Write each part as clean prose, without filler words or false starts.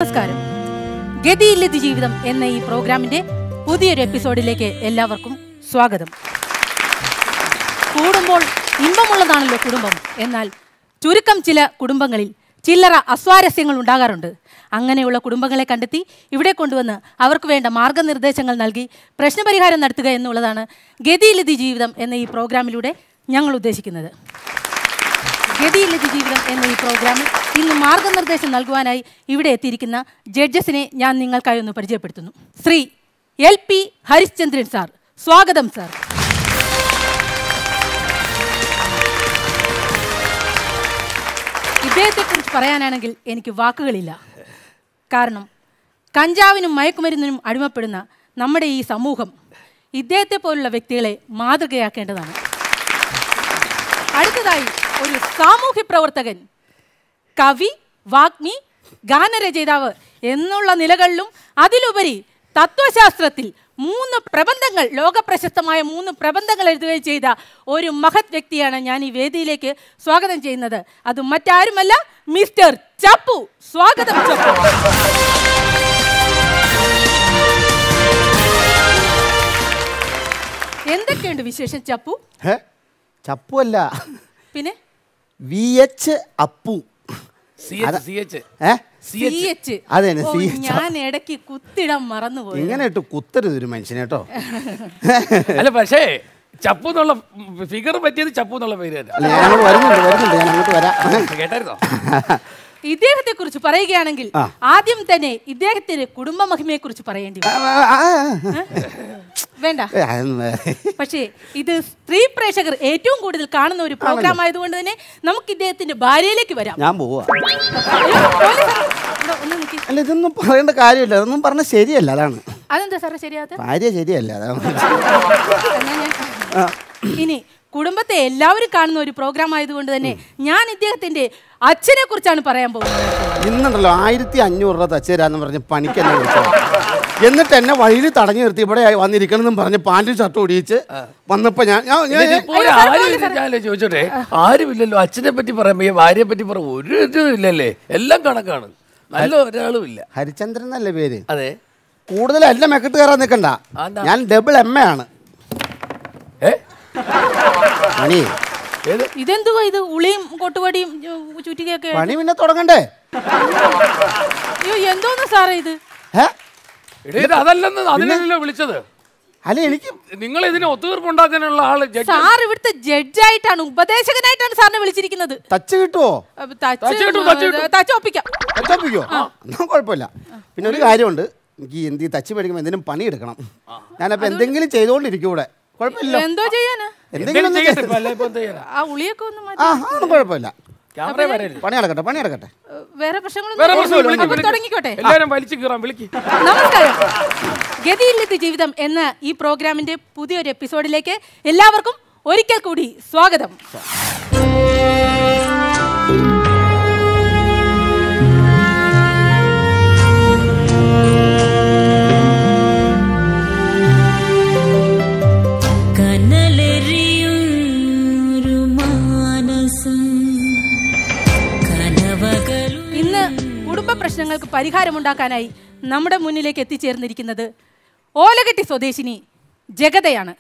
നമസ്കാരം. ഗതിയില്ലതി ജീവിതം എന്ന ഈ പ്രോഗ്രാമിന്റെ പുതിയൊരു എപ്പിസോഡിലേക്ക് എല്ലാവർക്കും സ്വാഗതം. കൂടുമ്പോൾ ഇമ്പമുള്ളതാണല്ലോ കുടുംബം. എന്നാൽ ചുരുക്കം ചില കുടുംബങ്ങളിൽ ചില്ലറ അസ്വാരസ്യങ്ങൾ ഉണ്ടാകാറുണ്ട്. അങ്ങനെയുള്ള കുടുംബങ്ങളെ കണ്ടെത്തി ഇവിടെ കൊണ്ടുവന്ന് അവർക്ക് വേണ്ട മാർഗനിർദ്ദേശങ്ങൾ നൽകി പ്രശ്നപരിഹാരം നടത്തുക എന്നുള്ളതാണ് ഗതിയില്ലതി ജീവിതം എന്ന ഈ പ്രോഗ്രാമിലൂടെ ഞങ്ങൾ ഉദ്ദേശിക്കുന്നത്. ഗതിയില്ലതി ജീവിതം എന്ന ഈ പ്രോഗ്രാമിൽ ഇന്ന് മാർഗനിർദ്ദേശം നൽകുവാനായി ഇവിടെ എത്തിയിരിക്കുന്ന ജഡ്ജസിനെ ഞാൻ നിങ്ങൾക്കായി ഒന്ന് പരിചയപ്പെടുത്തുന്നു. ശ്രീ LP ഹരിശ്ചന്ദ്രൻ സാർ, സ്വാഗതം സാർ. ഇദ്ദേഹത്തെക്കുറിച്ച് പറയാനാണെങ്കിൽ എനിക്ക് വാക്കുകളില്ല. കാരണം കഞ്ചാവിനും മയക്കുമരുന്നിനും അടിമപ്പെടുന്ന നമ്മുടെ ഈ സമൂഹം ഇദ്ദേഹത്തെ പോലുള്ള വ്യക്തികളെ മാതൃകയാക്കേണ്ടതാണ്. അടുത്തതായി ഒരു സാമൂഹ്യ പ്രവർത്തകൻ, കവി, വാഗ്മി, ഗാനരചയിതാവ് എന്നുള്ള നിലകളിലും അതിലുപരി തത്വശാസ്ത്രത്തിൽ 3 പ്രബന്ധങ്ങൾ, ലോകപ്രശസ്തമായ 3 പ്രബന്ധങ്ങൾ എഴുതുകയും ചെയ്ത ഒരു മഹത് വ്യക്തിയാണ് ഞാൻ ഈ വേദിയിലേക്ക് സ്വാഗതം ചെയ്യുന്നത്. അത് മറ്റാരുമല്ല, മിസ്റ്റർ ചപ്പു. സ്വാഗതം ചപ്പു. എന്തൊക്കെയുണ്ട് വിശേഷം ചപ്പു? ചപ്പു അല്ല, പിന്നെ VH അപ്പു. ഞാൻ ഇടയ്ക്ക് കുത്തിടാൻ മറന്നുപോയി. ഇങ്ങനെ ഇട്ട് കുത്തരുത് ഒരു മനുഷ്യനെ കേട്ടോ. അല്ല, പക്ഷേ ചപ്പു എന്നുള്ള ഫിഗർ പറ്റിയത് ചപ്പു എന്നുള്ള പേര് വരുന്നുണ്ട്, ഞാൻ അങ്ങോട്ട് വരാം. കേട്ടായിരുന്നോ? ഇദ്ദേഹത്തെ കുറിച്ച് പറയുകയാണെങ്കിൽ ആദ്യം തന്നെ ഇദ്ദേഹത്തിന്റെ കുടുംബ മഹിമയെ കുറിച്ച് പറയേണ്ടി വേണ്ട. പക്ഷേ ഇത് സ്ത്രീ പ്രേക്ഷകർ ഏറ്റവും കൂടുതൽ കാണുന്ന ഒരു പ്രോഗ്രാം ആയതുകൊണ്ട് തന്നെ നമുക്ക് ഇദ്ദേഹത്തിന്റെ ഭാര്യയിലേക്ക് വരാം. ഞാൻ പോവാ. അല്ല, ഇതൊന്നും പറയേണ്ട കാര്യമില്ല, അതൊന്നും പറഞ്ഞ ശരിയല്ല. അതാണ്. അതെന്താ സാറേ ശരിയാത്ത? ഭാര്യ ശരിയല്ല, അതാണ്. ഇനി കുടുംബത്തെ എല്ലാവരും കാണുന്ന ഒരു പ്രോഗ്രാം ആയതുകൊണ്ട് തന്നെ ഞാൻ ഇദ്ദേഹത്തിന്റെ അച്ഛനെ കുറിച്ചാണ് പറയാൻ പോകുന്നത്. ഇന്നുണ്ടല്ലോ 1500 രൂപ തച്ചേരാന്ന് പറഞ്ഞ് പണിക്കെന്നെ വിളിച്ചത്. എന്നിട്ട് എന്നെ വഴിയിൽ തടഞ്ഞു നിർത്തി ഇവിടെ വന്നിരിക്കണമെന്നും പറഞ്ഞ് പാൻറ്റും ഷർട്ടും ഒടിയിച്ച് വന്നപ്പോ ഞാൻ ചോദിച്ചോട്ടെ, ആരുമില്ലല്ലോ അച്ഛനെ പറ്റി പറയാൻ, ഭാര്യയെ പറ്റി പറയാൻ ഒരു ഇതും ഇല്ലല്ലേ? എല്ലാം കണക്കാണ്, നല്ല ഒരാളും ഇല്ല. ഹരിചന്ദ്രൻ എന്നല്ലേ പേര്? അതെ. കൂടുതൽ എല്ലാം മെക്കെട്ട് കയറാൻ നിൽക്കണ്ട, ഞാൻ ഡബിൾ MA ആണ്. ഇതെന്തുവാ ഇത്? ഉളിയും കൊട്ടുപടിയും ചുറ്റികയൊക്കെ പണി പിന്നെ തുടങ്ങണ്ടേ? അയ്യോ, എന്തോന്ന് സാറേ ഇത്? അതല്ലെന്ന് അതിനല്ലോ വിളിച്ചത്. അല്ല, എനിക്ക് നിങ്ങൾ ഇതിന് ഒത്തുതീർപ്പുണ്ടാക്കാനുള്ള ആള് സാർ ഇവിടുത്തെ ജഡ്ജായിട്ടാണ്, ഉപദേശകനായിട്ടാണ് സാറിനെ വിളിച്ചിരിക്കുന്നത്. തച്ച് കിട്ടുവോ? തച്ചൊപ്പിക്കോ? കുഴപ്പമില്ല. പിന്നെ ഒരു കാര്യമുണ്ട്, എനിക്ക് തച്ച് മേടിക്കുമ്പോൾ എന്തെങ്കിലും പണി എടുക്കണം. ഞാനപ്പോ എന്തെങ്കിലും ചെയ്തോണ്ടിരിക്കും ഇവിടെ. കുഴപ്പമില്ല. എന്തോ ചെയ്യാനാ? എന്തെങ്കിലും കുഴപ്പമില്ല. പണി നടക്കട്ടെ. വേറെ പ്രശ്നങ്ങളൊന്നും തുടങ്ങിക്കോട്ടെ. നമസ്കാരം. ഗതിയില്ലതി ജീവിതം എന്ന ഈ പ്രോഗ്രാമിന്റെ പുതിയൊരു എപ്പിസോഡിലേക്ക് എല്ലാവർക്കും ഒരിക്കൽ കൂടി സ്വാഗതം. ഇന്ന് കുടുംബ പ്രശ്നങ്ങൾക്ക് പരിഹാരമുണ്ടാക്കാനായി നമ്മുടെ മുന്നിലേക്ക് എത്തിച്ചേർന്നിരിക്കുന്നത് ഓലകെട്ടി സ്വദേശിനി ജഗതയാണ്.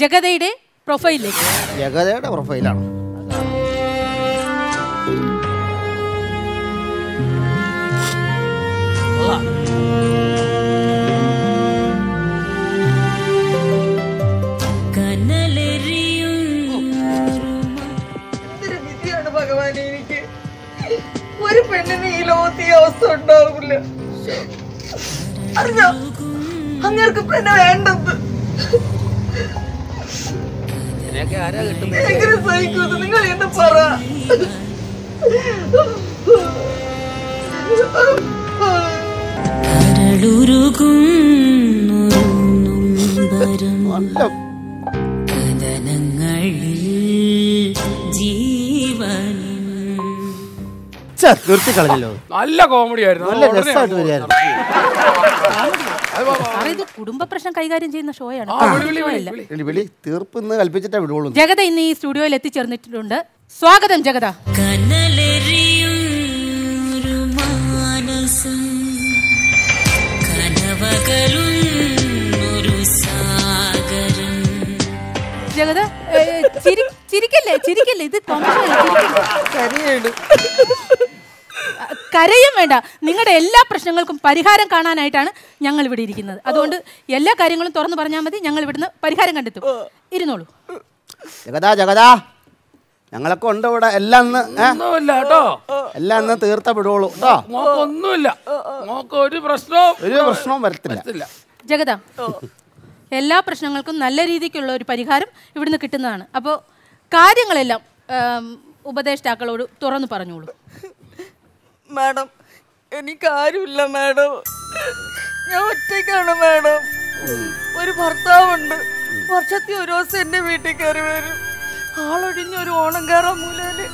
ജഗതയുടെ പ്രൊഫൈലിലേക്ക്. ജഗതയുടെ പ്രൊഫൈലാണ്. ഒരു പെണ്ണിന് ഈ ലോകത്ത് ഈ അവസ്ഥ ഉണ്ടാവില്ല. അറിഞ്ഞോ, അങ്ങേർക്ക് പെണ്ണെ വേണ്ടത്. എങ്ങനെ സഹിക്കുന്നത്? നിങ്ങൾ എന്താ പറ? നിർത്തി കളഞ്ഞല്ലോ. നല്ല കോമഡി ആയിരുന്നു, നല്ല രസമായിട്ട് വരികയായിരുന്നു. ഇത് കുടുംബ പ്രശ്നം കൈകാര്യം ചെയ്യുന്ന ഷോയാണ്. തീർപ്പ് ഇന്ന് കൽപ്പിച്ചിട്ടേ വിടുള്ളൂ. ജഗത ഇന്ന് ഈ സ്റ്റുഡിയോയിൽ എത്തിച്ചേർന്നിട്ടുണ്ട്. സ്വാഗതം ജഗത. ജഗത ചിരിക്കല്ലേ ചിരിക്കല്ലേ, ഇത് കരയും വേണ്ട. നിങ്ങളുടെ എല്ലാ പ്രശ്നങ്ങൾക്കും പരിഹാരം കാണാനായിട്ടാണ് ഞങ്ങൾ ഇവിടെ ഇരിക്കുന്നത്. അതുകൊണ്ട് എല്ലാ കാര്യങ്ങളും തുറന്നു പറഞ്ഞാൽ മതി, ഞങ്ങൾ ഇവിടുന്ന് പരിഹാരം കണ്ടെത്തും. ഇരുന്നോളൂ. ജഗതാ ഞങ്ങളൊക്കെ ഉണ്ട് ഇവിടെ. എല്ലാം എല്ലാം തീർത്ത വിടുള്ളൂ കേട്ടോ. ഒന്നുമില്ല, ഒരു പ്രശ്നവും വരത്തില്ല. ജഗത, എല്ലാ പ്രശ്നങ്ങൾക്കും നല്ല രീതിക്കുള്ള ഒരു പരിഹാരം ഇവിടുന്ന് കിട്ടുന്നതാണ്. അപ്പോൾ കാര്യങ്ങളെല്ലാം ഉപദേഷ്ടാക്കളോട് തുറന്നു പറഞ്ഞോളൂ. മാഡം, എനിക്കാരുമില്ല മാഡം, ഞാൻ ഒറ്റയ്ക്കാണ് മാഡം. ഒരു ഭർത്താവുണ്ട്, വർഷത്തിൽ ഒരു ദിവസം എന്റെ വീട്ടിൽ കയറി വരും. ആളൊഴിഞ്ഞൊരു ഓണം കയറാൻ മൂലയില്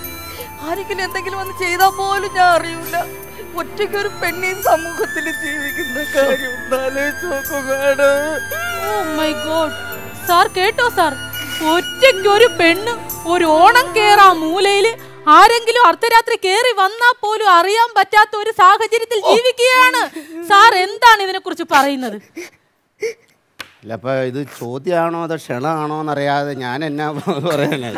ആരെങ്കിലും എന്തെങ്കിലും വന്ന് ചെയ്താൽ പോലും ഞാൻ അറിയൂല. ഒറ്റയ്ക്കൊരു പെണ്ണീ സമൂഹത്തിൽ ജീവിക്കുന്ന കാര്യം സാർ കേട്ടോ സാർ, ഒറ്റയ്ക്കൊരു പെണ്ണ് ഒരു ഓണം കേറാ മൂലയില് ആരെങ്കിലും അർദ്ധരാത്രി കേറി വന്നാൽ പോലും അറിയാൻ പറ്റാത്ത ഒരു സാഹചര്യത്തിൽ ജീവിക്കുകയാണ്. സാർ എന്താണ് ഇതിനെ കുറിച്ച് പറയുന്നത്? അല്ല, അപ്പൊ ഇത് ചോദ്യമാണോ അതോ ക്ഷണമാണോ എന്നറിയാതെ ഞാൻ എന്നാ പറയാനാ.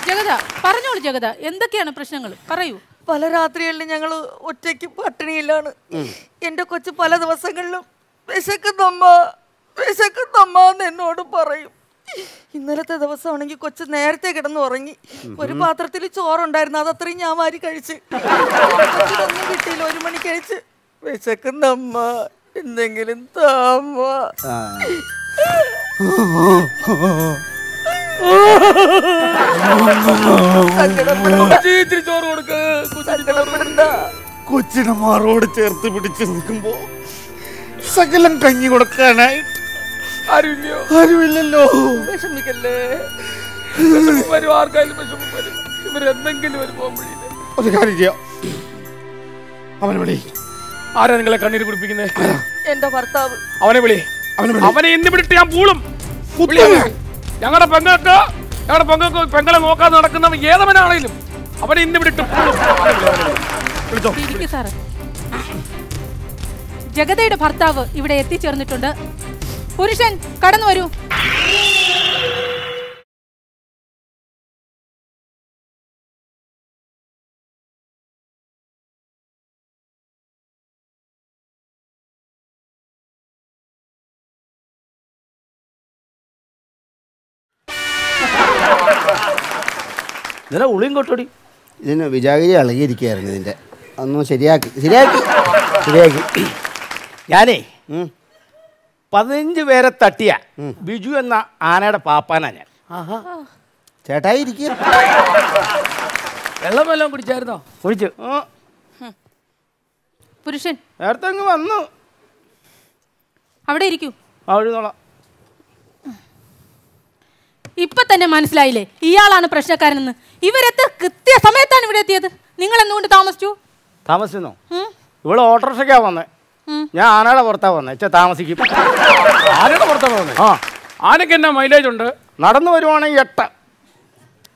ജഗത പറഞ്ഞോളൂ. ജഗത, എന്തൊക്കെയാണ് പ്രശ്നങ്ങൾ പറയൂ. പല രാത്രികളിലും ഞങ്ങൾ ഒറ്റയ്ക്ക് പട്ടിണിയിലാണ്. എന്റെ കൊച്ചു പല ദിവസങ്ങളിലും വിശക്കുന്നമ്മ എന്ന് എന്നോട് പറയും. ഇന്നലത്തെ ദിവസമാണെങ്കിൽ കൊച്ചു നേരത്തെ കിടന്ന് ഉറങ്ങി. ഒരു പാത്രത്തിൽ ചോറുണ്ടായിരുന്നു, അതത്രയും ഞാൻ വാരി കഴിച്ച്. ഒന്നും കിട്ടിയില്ല. 1 മണി കഴിച്ച് വിശക്കുന്നമ്മ എന്തെങ്കിലും താമ്മ. കൊച്ചിനെ മാറോട് ചേർത്ത് പിടിച്ച് നിൽക്കുമ്പോ സകലം കഞ്ഞി കൊടുക്കാനായിട്ട് ആരുമില്ലല്ലോ. വിഷമിക്കല്ലേ, ഒരു കാര്യം ചെയ്യാം, അവനെ വിളി. ആരാ നിങ്ങളെ കണ്ണീര് കുടിപ്പിക്കുന്നത്? എന്റെ ഭർത്താവ്. അവനെ വിളി. അവനെ ഇന്ന് വിളിട്ട് ഞാൻ പൂളും. ഞങ്ങളുടെ പെങ്ങളെ നോക്കാതെ നടക്കുന്ന ഏതവനാണെങ്കിലും അവനെ ഇന്ന് വിളിട്ട് ജഗതയുടെ ഭർത്താവ് ഇവിടെ എത്തിച്ചേർന്നിട്ടുണ്ട്. പുരുഷൻ കടന്നു വരൂ. ഇതിനെ ഉളിയും കൊട്ടോടി. ഇതിന് വിജാഗിരി ഇളകിയിരിക്കുകയായിരുന്നു. ഇതിൻ്റെ അതൊന്നും ശരിയാക്കി. ഞാനേ 15 പേരെ തട്ടിയ ബിജു എന്ന ആനയുടെ പാപ്പാനാ ഞാൻ. ചേട്ടായി ഇരിക്കുക. വെള്ളം വല്ലതും കുടിച്ചായിരുന്നോ? കുടിച്ചു. പുരുഷൻ നേരത്തെ അങ്ങ് വന്നു. അവിടെ ഇരിക്കൂ. അവിടെ ഇപ്പൊ തന്നെ മനസ്സിലായില്ലേ ഇയാളാണ് പ്രശ്നക്കാരനെന്ന്? ഇവരെത്ര കൃത്യസമയത്താണ് ഇവിടെ എത്തിയത്. നിങ്ങൾ എന്തുകൊണ്ട് താമസിച്ചോ? ഇവിടെ ഓട്ടോറിക്ഷയ്ക്കാ വന്നേ. ഞാൻ ആനയുടെ പുറത്താ വന്നേ. താമസിക്കും. ആനയുടെ പുറത്താ വന്നേ? ആ. ആനയ്ക്ക് എന്നാ മൈലേജ് ഉണ്ട്? നടന്നു വരുവാണെങ്കിൽ 8,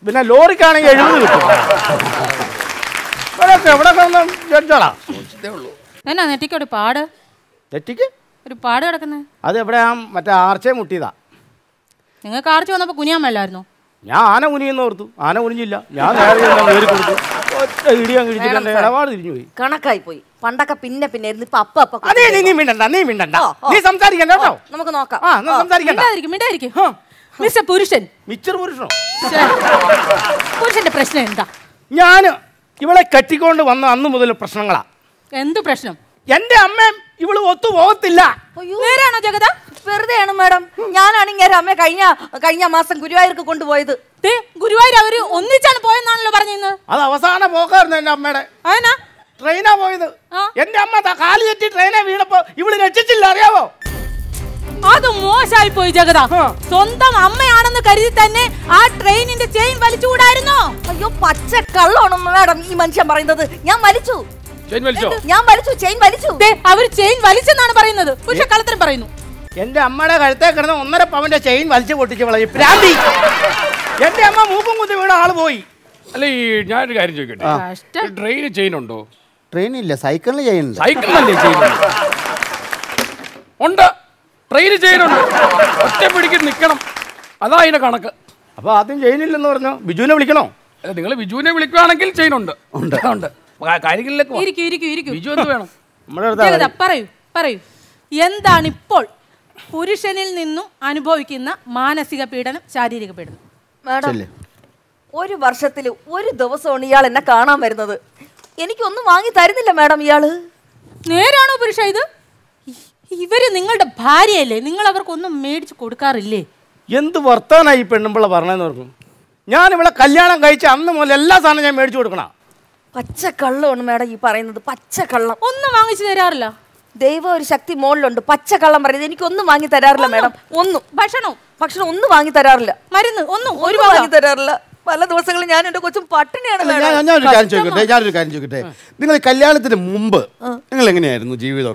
പിന്നെ ലോറിക്കാണെങ്കിൽ 70 കിട്ടും. എവിടെ ജഡ്ജാടാ എന്നാ നെറ്റിക്കൊരു പാട്? നെറ്റിക്ക് ഒരു പാട് കിടക്കുന്നത് അത് എവിടെയാ? മറ്റേ ആർച്ചയെ മുട്ടിയതാ. നിങ്ങൾക്ക് ആർച്ച വന്നപ്പോ കുനിയാൻ മേലായിരുന്നോ? ഞാൻ ആന കുനിയെന്ന് ഓർത്തു. ആന കുനിഞ്ഞില്ല. ഞാൻ നേരെ കയറി കൊടുത്തു. ഒറ്റ ഇടിയാൻ കഴിച്ചിട്ട് എന്റെ ഇടപാട് തിരിഞ്ഞു പോയി. കണക്കായി പോയി. പണ്ടൊക്കെ പിന്നെ ഇപ്പൊ നീ മിണ്ടണ്ട. നീ സംസാരിക്കണ്ട കേട്ടോ. നമുക്ക് നോക്കാം. മിസ്റ്റർ പുരുഷൻ. മിസ്റ്റർ പുരുഷനോ? പുരുഷന്റെ പ്രശ്നം എന്താ? ഞാൻ ഇവളെ കെട്ടിക്കൊണ്ട് വന്ന അന്ന് മുതൽ പ്രശ്നങ്ങളാ. എന്ത് പ്രശ്നം? എന്റെ അമ്മയും ഇവള് ഒത്തു പോകത്തില്ല. നേരാണോ ജഗത? വെറുതെയാണ് മാഡം. ഞാനാണെങ്കിൽ അമ്മ കഴിഞ്ഞ മാസം ഗുരുവായൂർക്ക് കൊണ്ടുപോയത്. ഗുരുവായൂർ അവര് ഒന്നിച്ചാണ് പോയെന്നാണല്ലോ പറഞ്ഞിരുന്നത്. അത് അവസാന പോക്കായിരുന്നു എന്റെ അമ്മയുടെ. അതിനാ ട്രെയിനാ പോയത്. എന്റെ അമ്മ കാല് തെറ്റി ട്രെയിനെ വീണപ്പോ ഇവള് രക്ഷിച്ചില്ല, അറിയാവോ? അത് മോശമായി പോയി ജഗത. സ്വന്തം അമ്മയാണെന്ന് കരുതി തന്നെ ആ ട്രെയിനിന്റെ ചെയിൻ വലിച്ചുകൂടായിരുന്നോ? അയ്യോ, പച്ച കള്ളാണ് മാഡം ഈ മനുഷ്യൻ പറയുന്നത്. ഞാൻ വലിച്ചു. ചെയിൻ വലിച്ചു. അവര് ചെയിൻ വലിച്ചെന്നാണ് പറയുന്നത്. പക്ഷെ കള്ളത്തരം പറയുന്നു. എന്റെ അമ്മയുടെ കഴുത്തേ കിടന്ന് 1.5 പവന്റെ ചെയിൻ വലിച്ചു പൊട്ടിച്ച് വളയും പ്രാന്തി. എന്റെ അമ്മ മൂക്കും കുത്തി വീണ ആള് പോയി. അല്ല, ഞാനൊരു കാര്യം ചോദിക്കട്ടെ, ട്രെയിന് ചെയിൻ ഉണ്ടോ? ട്രെയിനില്ല, സൈക്കിളിൽ ചെയ്യുന്നുണ്ട്. സൈക്കിളിലല്ലേ ചെയ്യുന്നത്? ഉണ്ട്, ട്രെയിൻ ചെയ്യുന്നുണ്ട്. ഒറ്റ പിടിക്ക് നിൽക്കണം, അതാ അതിന്റെ കണക്ക്. അപ്പൊ ആദ്യം ചെയ്യുന്നില്ലെന്ന് പറഞ്ഞോ, ബിജുവിനെ വിളിക്കണോ? നിങ്ങൾ ബിജുവിനെ വിളിക്കുകയാണെങ്കിൽ ചെയ്യുന്നുണ്ട്. ഉണ്ട് ഉണ്ട്, കാര്യങ്ങളിലേക്ക് ബിജു എന്ത് വേണം? നമ്മുടെ പറയൂ എന്താണ് ഇപ്പോൾ പുരുഷനിൽ നിന്നും അനുഭവിക്കുന്ന മാനസിക പീഡനം, ശാരീരിക പീഡനം? മാഡം, ഒരു വർഷത്തിൽ ഒരു ദിവസമാണ് ഇയാൾ എന്നെ കാണാൻ വരുന്നത്. എനിക്കൊന്നും വാങ്ങി തരുന്നില്ല മാഡം ഇയാള്. നേരാണോ പുരുഷ ഇത്? ഇവര് നിങ്ങളുടെ ഭാര്യയല്ലേ, നിങ്ങൾ അവർക്കൊന്നും മേടിച്ചു കൊടുക്കാറില്ലേ? എന്ത് വർത്താനായി ഈ പെണ്ണുമ്പിള്ള പറഞ്ഞതെന്ന് പറഞ്ഞു. ഞാൻ ഇവിടെ കല്യാണം കഴിച്ച അന്ന് മുതൽ എല്ലാ സാധനവും ഞാൻ മേടിച്ചു കൊടുക്കണം. പച്ചക്കള്ളമാണ് മാഡം ഈ പറയുന്നത്, പച്ചക്കള്ളം. ഒന്നും വാങ്ങിച്ചു തരാറില്ല? ദൈവം ഒരു ശക്തി മോളിലുണ്ട്, പച്ചക്കള്ളം പറയുന്നത്. എനിക്കൊന്നും വാങ്ങി തരാറില്ല മാഡം. ഒന്നും ഭക്ഷണം ഒന്നും വാങ്ങി തരാറില്ല. മരുന്ന് ഒന്നും ഒരു വാങ്ങി തരാറില്ല. പല ദിവസങ്ങളിൽ ഞാൻ എന്റെ കൊച്ചും പട്ടിണിയാണ്. ഞാനൊരു കാര്യം ചോദിക്കട്ടെ, നിങ്ങൾ കല്യാണത്തിന് മുമ്പ് നിങ്ങൾ എങ്ങനെയായിരുന്നു ജീവിതം?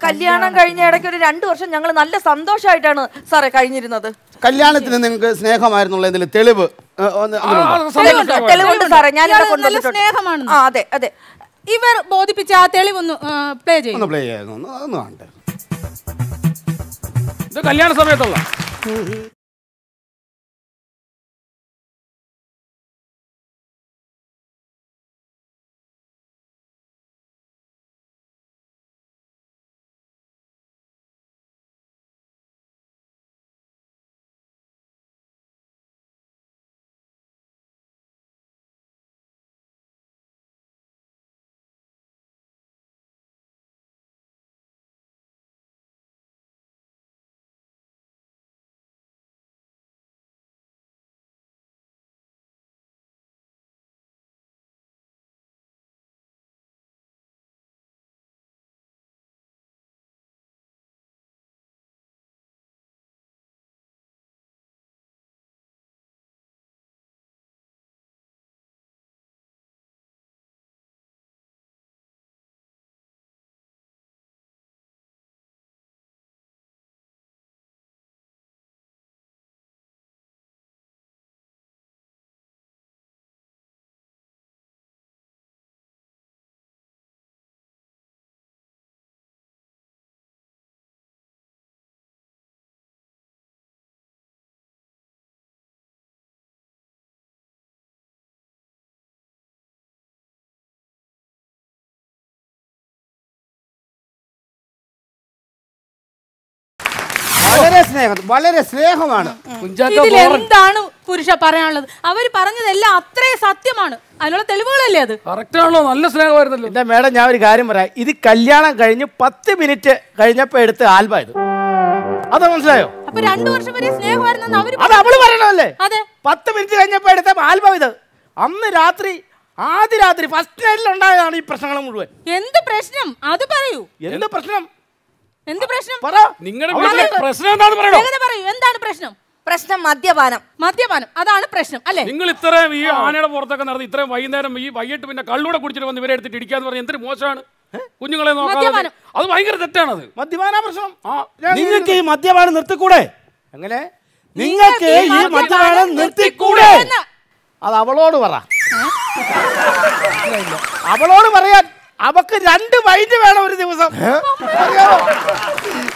കല്യാണം കഴിഞ്ഞ ഇടയ്ക്ക് ഒരു 2 വർഷം ഞങ്ങൾ നല്ല സന്തോഷമായിട്ടാണ് സാറേ കഴിഞ്ഞിരുന്നത്. കല്യാണത്തിന് നിങ്ങൾക്ക് സ്നേഹമായിരുന്നുള്ള എന്തെങ്കിലും തെളിവ്? തെളിവുണ്ട് സാറേ, ഞാൻ സ്നേഹമാണ്. അതെ അതെ, ഇവർ ബോധിപ്പിച്ച ആ തെളിവൊന്ന് പ്ലേ ചെയ്യുന്നു. പ്ലേ ചെയ്യായിരുന്നു, ഒന്ന് കാണട്ടെ. ഇത് കല്യാണ സമയത്തുള്ള വളരെ സ്നേഹമാണ്. എന്താണ് പുരുഷ പറയാനുള്ളത്? അവര് പറഞ്ഞതെല്ലാം അത്രേ സത്യമാണ്. അതിനുള്ള തെളിവുകളല്ലേ അത്? കറക്റ്റാണല്ലോ, നല്ല സ്നേഹമായിരുന്നല്ലോ. എന്റെ മേഡം, ഞാൻ ഒരു കാര്യം പറയാം. ഇത് കല്യാണം കഴിഞ്ഞ് 10 മിനിറ്റ് കഴിഞ്ഞപ്പോ എടുത്ത് ആൽബം ഇത്. അത് മനസ്സിലായോ? അപ്പൊ 2 വർഷം വരെ സ്നേഹമായിരുന്നു അത് അവള് പറയണല്ലേ? അതെ, 10 മിനിറ്റ് കഴിഞ്ഞപ്പോ എടുത്ത ആൽബം ഇത്. അന്ന് രാത്രി, ആദ്യ രാത്രി ഫസ്റ്റ് നൈറ്റിൽ ഉണ്ടായതാണ് ഈ പ്രശ്നങ്ങൾ മുഴുവൻ. എന്ത് പ്രശ്നം അത് പറയൂ. എന്ത് പ്രശ്നം? എന്ത് പ്രശ്നം? നിങ്ങളുടെ പ്രശ്നം എന്താണെന്ന് പറയൂ. എന്താണ് പ്രശ്നം? പ്രശ്നം മദ്യപാനം. അതാണ് പ്രശ്നം അല്ലേ? നിങ്ങൾ ഇത്രയും ഈ ആനയുടെ പുറത്തൊക്കെ നടത്തി ഇത്രയും വൈകുന്നേരം ഈ വൈകിട്ട് പിന്നെ കള്ളൂടെ കുടിച്ചിട്ട് വന്ന് ഇവരെ എടുത്തിട്ട് ഇടിക്കാന്ന് പറഞ്ഞാൽ എന്തൊരു മോശമാണ്. കുഞ്ഞുങ്ങളെ നോക്കാതെ അത് ഭയങ്കര തെറ്റാണത്. മദ്യപാന പ്രശ്നം. നിങ്ങൾക്ക് ഈ മദ്യപാനം നിർത്തിക്കൂടെ? എങ്ങനെ നിങ്ങൾക്ക് ഈ മദ്യപാനം നിർത്തിക്കൂടെ? അത് അവളോട് പറ. അവളോട് പറയാൻ. അവക്ക് 2 വൈൻഡ് വേണം ഒരു ദിവസം.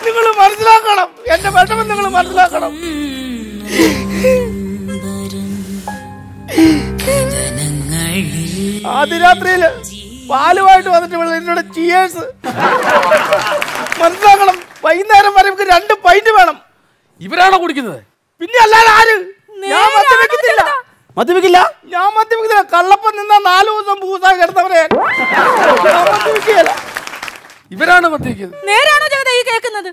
നിങ്ങൾ മനസ്സിലാക്കണം, എന്റെ വിഷമം നിങ്ങൾ മനസ്സിലാക്കണം. ആദ്യ രാത്രിയില് പാലുമായിട്ട് വന്നിട്ട് എന്നോട് ചിയേഴ്സ്. മനസ്സിലാക്കണം, വൈകുന്നേരം വരെ 2 പൈന്റ് വേണം. ഇവരാണോ കുടിക്കുന്നത്? പിന്നെ അല്ലാതെ ആര്? ഞാൻ മദ്യപിക്കത്തില്ല. മദ്യപിക്കില്ല, ഞാൻ മദ്യപിക്കില്ല. കള്ളപ്പം നിന്നാ 4 ദിവസം പൂസായി കിടന്നവരെ മദ്യപിക്കുകയല്ല. ഇവരാണ് മദ്യപിക്കുന്നത്. നേരാണോ ജഗത ഈ കേൾക്കുന്നത്?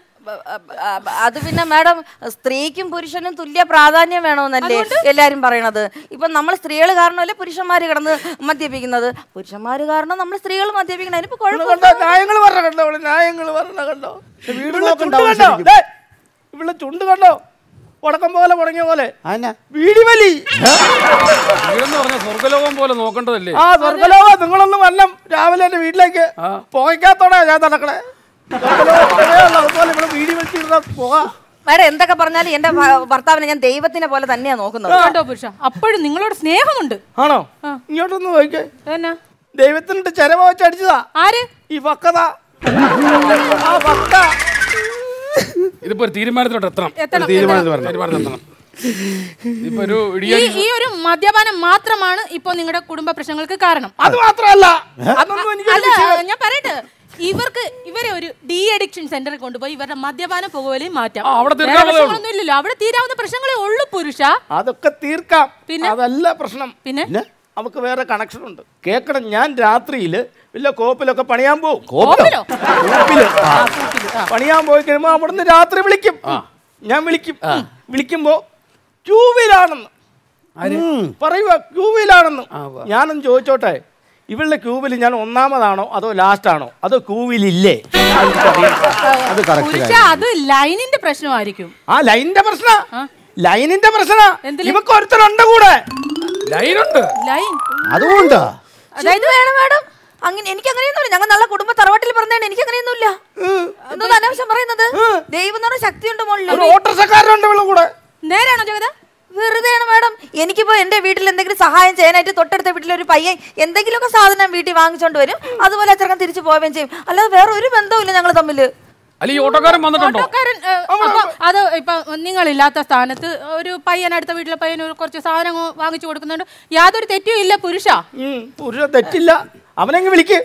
അത് പിന്നെ മാഡം, സ്ത്രീക്കും പുരുഷനും തുല്യ പ്രാധാന്യം വേണമെന്നല്ലേ എല്ലാരും പറയണത്. ഇപ്പൊ നമ്മൾ സ്ത്രീകൾ കാരണമല്ലേ പുരുഷന്മാര് കിടന്ന് മദ്യപിക്കുന്നത്. പുരുഷന്മാര് കാരണം നമ്മൾ സ്ത്രീകൾ മദ്യപിക്കണം. അതിനിപ്പോ കുഴപ്പമില്ല. ന്യായങ്ങൾ പറഞ്ഞ കണ്ടോ? ന്യായങ്ങൾ പറഞ്ഞ കണ്ടോ? ഇവിടെ ചുണ്ട് കണ്ടോ? ഉടക്കം പോലെ മുടങ്ങിയ പോലെ വീടിവലി. വീടെന്ന് പറഞ്ഞ സ്വർഗലോകം പോലെ നോക്കേണ്ടതല്ലേ? ആ സ്വർഗലോകം. നിങ്ങളൊന്ന് വരണം രാവിലെ എന്റെ വീട്ടിലേക്ക്. പുകയ്ക്കാത്തോടെ ഞാൻ നടക്കണേ. അതുപോലെ ഇവിടെ വീടി വെച്ചിരുന്ന പുക. മാഡം എന്തൊക്കെ പറഞ്ഞാലും എന്റെ ഭർത്താവിനെ ഞാൻ ദൈവത്തിനെ പോലെ തന്നെയാ നോക്കുന്നത്. കേട്ടോ പുരുഷ, അപ്പോഴും നിങ്ങളോട് സ്നേഹമുണ്ട്. ആണോ? ഇങ്ങോട്ടൊന്ന് പോയിക്കേ. ദൈവത്തിനിട്ട് ചെലവ് വെച്ച് അടിച്ചതാ. ആര്? ഈ വക്കത. ഇതിപ്പോ ഒരു തീരുമാനത്തിലോട്ട് എത്തണം. ഈ ഒരു മദ്യപാനം മാത്രമാണ് ഇപ്പൊ നിങ്ങളുടെ കുടുംബ പ്രശ്നങ്ങൾക്ക് കാരണം. അത് മാത്രമല്ല, ഞാൻ പറയട്ടെ, ഇവരെ ഒരു ഡി അഡിക്ഷൻ സെന്ററിൽ കൊണ്ടുപോയി ഇവരുടെ മദ്യപാന പുകവലിയും മാറ്റാം. പ്രശ്നങ്ങളൊന്നും ഇല്ലല്ലോ, അവിടെ തീരാവുന്ന പ്രശ്നങ്ങളേ ഉള്ളൂ പുരുഷ. അതൊക്കെ തീർക്കാം. പിന്നെ അതല്ല പ്രശ്നം. പിന്നെ നമുക്ക് വേറെ കണക്ഷൻ ഉണ്ട്. കേക്കണം, ഞാൻ രാത്രിയില് വല്ല കോപ്പിലൊക്കെ പണിയാൻ പോകും. പണിയാൻ പോയി കഴിയുമ്പോ അവിടുന്ന് രാത്രി വിളിക്കും. ഞാൻ വിളിക്കുമ്പോ ക്യൂവിലാണെന്ന് പറയുക. ക്യൂവിലാണെന്ന് ഞാനൊന്ന് ചോദിച്ചോട്ടെ, ഇവളുടെ ക്യൂവിൽ ഞാൻ ഒന്നാമതാണോ അതോ ലാസ്റ്റ് ആണോ അതോ ക്യൂവിലില്ലേ? അത് ലൈനിന്റെ പ്രശ്നമായിരിക്കും. ആ ലൈനിന്റെ പ്രശ്ന ഇവക്ക് ഒരുത്തരുണ്ട് കൂടെ. ലൈനുണ്ട്. ലൈൻ അതുകൊണ്ട് അതായത് വേണം മേഡം, അങ്ങനെ എനിക്ക് അങ്ങനെയൊന്നുമില്ല. ഞങ്ങൾ നല്ല കുടുംബ തറവാട്ടിൽ പറഞ്ഞാണ്. എനിക്ക് അങ്ങനെയൊന്നുമില്ല. എന്തോ അനാവശ്യം പറയുന്നത്. ദൈവം എന്ന് പറഞ്ഞ ശക്തിയുണ്ട് മോളിൽ. ഓട്ടോറിക്ഷക്കാരുണ്ട് ഇവളുടെ കൂടെ. നേരാണോ ജഗത? വെറുതെയാണ് മേഡം. എനിക്കിപ്പോ എന്റെ വീട്ടിൽ എന്തെങ്കിലും സഹായം ചെയ്യാനായിട്ട് തൊട്ടടുത്ത വീട്ടിലെ ഒരു പയ്യൻ എന്തെങ്കിലുമൊക്കെ സാധനം വീട്ടിൽ വാങ്ങിച്ചോണ്ട് വരും. അതുപോലെ ചെറുക്കൻ തിരിച്ചു പോവുകയും ചെയ്യും. അല്ലാതെ വേറെ ഒരു ബന്ധവുമില്ല ഞങ്ങൾ തമ്മിൽ. അല്ല, ഈ ഓട്ടോക്കാരൻ വന്നിട്ടുണ്ടോ? അത് ഇപ്പൊ നിങ്ങളില്ലാത്ത സ്ഥാനത്ത് ഒരു പയ്യൻ, അടുത്ത വീട്ടിലെ പയ്യൻ കുറച്ച് സാധനം വാങ്ങിച്ചു കൊടുക്കുന്നുണ്ട്. യാതൊരു തെറ്റും ഇല്ല പുരുഷ. തെറ്റില്ല. അവനെങ്കിൽ വിളിക്ക്.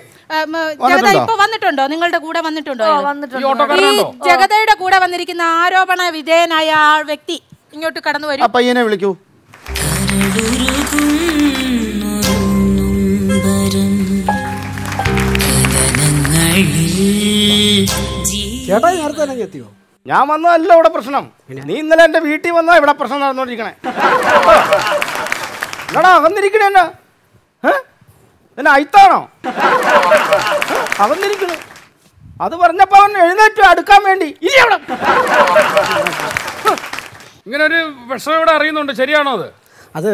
ജഗത ഇപ്പൊ വന്നിട്ടുണ്ടോ? നിങ്ങളുടെ കൂടെ വന്നിട്ടുണ്ടോ? ഈ ജഗതയുടെ കൂടെ വന്നിരിക്കുന്ന ആരോപണ വിധേയനായ ആ വ്യക്തി ഇങ്ങോട്ട് കടന്നു വരും. പയ്യനെ വിളിക്കൂ. ചേട്ടാ നേരത്തെ തന്നെ എത്തിയോ? ഞാൻ വന്നതല്ല ഇവിടെ പ്രശ്നം. നീ ഇന്നലെ എന്റെ വീട്ടിൽ വന്നാ ഇവിടെ പ്രശ്നം നടന്നോണ്ടിരിക്കണേ. എന്നാടാ അകന്നിരിക്കണേ? എന്നെ അയത്താണോ അകന്നിരിക്കണു? അത് പറഞ്ഞപ്പോ അവൻ എഴുന്നേറ്റ് അടുക്കാൻ വേണ്ടി. ഇനി അവിടെ ഇങ്ങനെ ഒരു വിഷയം ഇവിടെ അറിയുന്നുണ്ട്, ശരിയാണോ അത്? അത്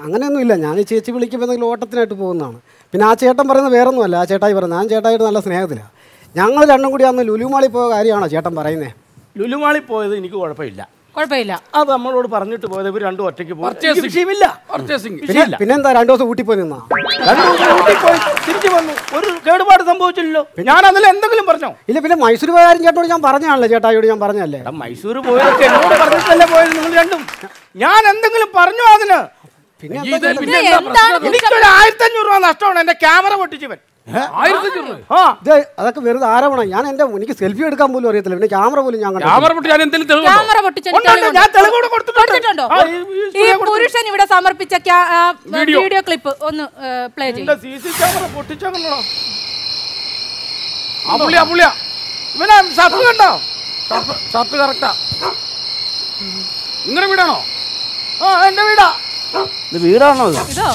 അങ്ങനെയൊന്നുമില്ല. ഞാൻ ഈ ചേച്ചി വിളിക്കുമ്പോൾ എന്തെങ്കിലും ഓട്ടത്തിനായിട്ട് പോകുന്നതാണ്. പിന്നെ ആ ചേട്ടൻ പറയുന്നത് വേറൊന്നുമല്ല. ആ ചേട്ടായി പറയുന്നത്, ഞാൻ ചേട്ടായിട്ട് നല്ല സ്നേഹത്തിലാണ്. ഞങ്ങൾ രണ്ടും കൂടി അന്ന് ലുലുമാളി പോയ കാര്യമാണോ ചേട്ടൻ പറയുന്നത്? ലുലുമാളി പോയത് എനിക്ക് കുഴപ്പമില്ല. അത് നമ്മളോട് പറഞ്ഞിട്ട് പോയത് ഇവർ രണ്ടും ഒറ്റയ്ക്ക് പിന്നെന്താ 2 ദിവസം ഊട്ടി പോയി നിന്നാ? 2 ദിവസം ഊട്ടി പോയി തിരിച്ചു വന്നു. ഒരു കേടുപാട് സംഭവിച്ചില്ലല്ലോ. ഞാൻ അതിൽ എന്തെങ്കിലും പറഞ്ഞോ? ഇല്ല. പിന്നെ മൈസൂർ പോയ കാര്യം ചേട്ടനോട് ഞാൻ പറഞ്ഞാണല്ലോ. ചേട്ടായിയോട് ഞാൻ പറഞ്ഞല്ലേ. മൈസൂർ പോയതൊക്കെ എന്നോട് പറഞ്ഞിട്ടല്ലേ പോയത് നിങ്ങൾ രണ്ടും. ഞാൻ എന്തെങ്കിലും പറഞ്ഞോ അതിന്? പിന്നെ എനിക്കൊരു 1500 രൂപ നഷ്ടമാണ്. എന്റെ ക്യാമറ പൊട്ടിച്ചവൻ. അതൊക്കെ വെറുതെ ആരോപണം. ഞാൻ എനിക്ക് സെൽഫി എടുക്കാൻ പോലും അറിയത്തില്ല. പിന്നെ ക്യാമറ പോലും ഞാൻ പുരുഷൻ ഇവിടെ സമർപ്പിച്ച വീഡിയോ ക്ലിപ്പ് ഒന്ന് പ്ലേ ചെയ്യും. ഷർട്ട് കണ്ടോ? Shirt correct. നിങ്ങളുടെ വീടാണോ? എന്റെ വീടാ. ഇത് വീടാണോ? ഇതോ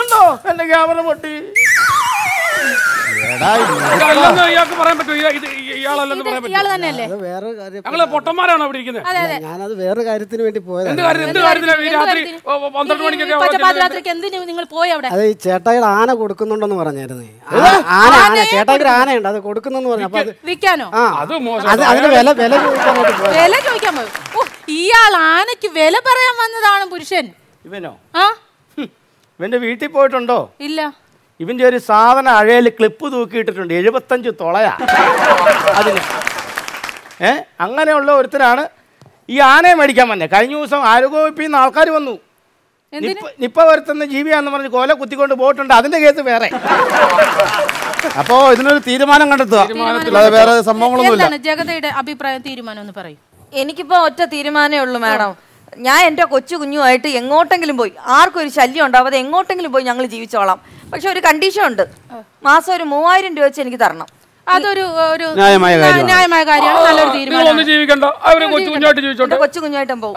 ഉണ്ടോ? എന്റെ ക്യാമറ പൊട്ടി. ഇയാൾക്ക് പറയാൻ പറ്റുമോ? ഇയാളല്ലെന്ന് പറയാൻ പറ്റുമോ? വേറെ കാര്യം. ഞങ്ങള് പൊട്ടന്മാരാണോ അവിടെ ഇരിക്കുന്നത്? ഞാനത് വേറെ കാര്യത്തിന് വേണ്ടി പോയത്. എന്ത് കാര്യത്തിലാണ് രാത്രി 12 മണിക്കൊക്കെ? അത് ഈ ചേട്ടായിയുടെ ആന കൊടുക്കുന്നുണ്ടെന്ന് പറഞ്ഞായിരുന്നേ. ചേട്ടായിക്ക് ആനയുണ്ട്, അത് കൊടുക്കുന്നെന്ന് പറഞ്ഞു. അപ്പൊ അതിന് വില ചോദിക്കാൻ പോയി. ഇയാൾ ആനയ്ക്ക് വില പറയാൻ വന്നതാണ് പുരുഷൻ. ഇവനോ? ഇവന്റെ വീട്ടിൽ പോയിട്ടുണ്ടോ? ഇല്ല. ഇവന്റെ ഒരു സാധന അഴയിൽ ക്ലിപ്പ് തൂക്കിയിട്ടിട്ടുണ്ട്. 75 തുളയാ അതിന്. അങ്ങനെയുള്ള ഒരുത്തരാണ് ഈ ആനയെ മേടിക്കാൻ വന്നത്. കഴിഞ്ഞ ദിവസം ആരോഗ്യവകുപ്പിൽ നിന്ന് ആൾക്കാർ വന്നു. നിപ്പ വരുത്തുന്ന ജീവിയാന്ന് പറഞ്ഞ് കോല കുത്തിക്കൊണ്ട് പോയിട്ടുണ്ട്. അതിന്റെ കേസ് വേറെ. അപ്പോ ഇതിനൊരു തീരുമാനം കണ്ടെത്തുക. വേറെ സംഭവങ്ങളൊന്നുമില്ല. ജഗതയുടെ അഭിപ്രായം, തീരുമാനം ഒന്ന് പറയും. എനിക്കിപ്പോ ഒറ്റ തീരുമാനമേ ഉള്ളൂ മാഡം. ഞാൻ എൻ്റെ കൊച്ചു കുഞ്ഞുമായിട്ട് എങ്ങോട്ടെങ്കിലും പോയി, ആർക്കും ഒരു ശല്യം ഉണ്ടാവാതെ എങ്ങോട്ടെങ്കിലും പോയി ഞങ്ങൾ ജീവിച്ചോളാം. പക്ഷെ ഒരു കണ്ടീഷൻ ഉണ്ട്. മാസം ഒരു 3000 രൂപ വെച്ച് എനിക്ക് തരണം. അതൊരു ന്യായമായ കാര്യമാണ്. നല്ലൊരു നിങ്ങളൊന്നും തീരുമാനമാണ്. ജീവിക്കണ്ട, അവര് കൊച്ചു കുഞ്ഞായിട്ട് ജീവിച്ചോട്ടെ. കൊച്ചു കുഞ്ഞായിട്ടും പോകും.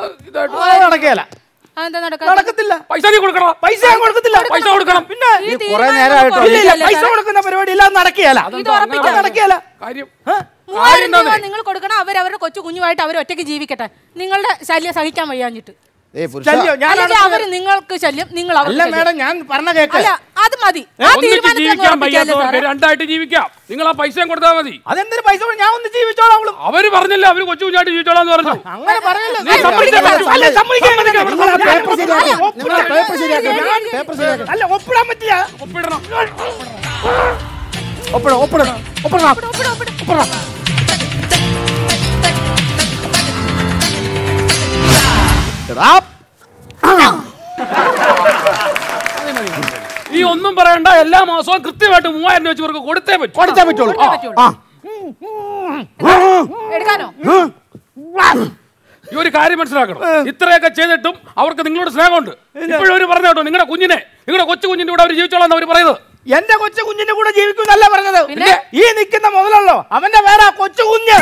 നടക്കുകയല്ല, അതെന്താ നടക്കത്തില്ല. പൈസ നീ കൊടുക്കണം, പൈസ ഞാൻ കൊടുക്കത്തില്ല. പൈസ കൊടുക്കണം. പിന്നെ കുറെ നേരമായിട്ടോ പൈസ കൊടുക്കുന്ന പരിപാടി ഇല്ലാതെ നടക്കുകയല്ല. നടക്കുകയല്ല കാര്യം 3000 രൂപ നിങ്ങൾ കൊടുക്കണം. അവരുടെ കൊച്ചു കുഞ്ഞുമായിട്ട് അവർ ഒറ്റയ്ക്ക് ജീവിക്കട്ടെ. നിങ്ങളുടെ ശല്യം സഹിക്കാൻ വയ്യാഞ്ഞിട്ട്. അവര് നിങ്ങൾക്ക് ശല്യം, നിങ്ങൾ അല്ല മേഡം, ഞാൻ പറഞ്ഞ കേക്ക്. അല്ല, അത് മതി. ആ ജീവിക്കാൻ തീരുമാനത്തിൽ വയ്യാത്തവർക്ക് രണ്ടായിട്ട് ജീവിക്കാം. നിങ്ങൾ ആ പൈസയും കൊടുത്താൽ മതി. അതെന്തൊരു പൈസ ഞാൻ ഒന്ന് ജീവിച്ചോളാം. അവര് പറഞ്ഞില്ല, അവര് കൊച്ചു കുഞ്ഞായിട്ട് ജീവിച്ചോളാന്ന് പറഞ്ഞു. അങ്ങനെ പറയല്ലോ. നീ സമ്മതിക്കാൻ പറ്റുമോ? അല്ല, സമ്മതിക്കാൻ പറ്റില്ല. അല്ല ഒപ്പിടാൻ പറ്റില്ല. ഒപ്പിടണം. ഈ ഒന്നും പറയണ്ട, എല്ലാ മാസവും കൃത്യമായിട്ട് 3000 രൂപ വെച്ച് ഇവർക്ക് കൊടുത്തേ പറ്റുള്ളൂ. എടുക്കാനോ? ഈ ഒരു കാര്യം മനസ്സിലാക്കണം. ഇത്രയൊക്കെ ചെയ്തിട്ടും അവർക്ക് നിങ്ങളോട് സ്നേഹമുണ്ട്. ഇപ്പോഴും അവര് പറഞ്ഞു കേട്ടോ, നിങ്ങളുടെ കൊച്ചു കുഞ്ഞിന്റെ കൂടെ അവർ ജീവിച്ചോളാം അവർ പറയുന്നത്. എന്റെ കൊച്ചു കുഞ്ഞിന്റെ കൂടെ ജീവിക്കുന്നല്ല പറഞ്ഞത്. ഈ നിൽക്കുന്ന മുതലല്ലോ അവന്റെ വേറെ കൊച്ചു കുഞ്ഞ്.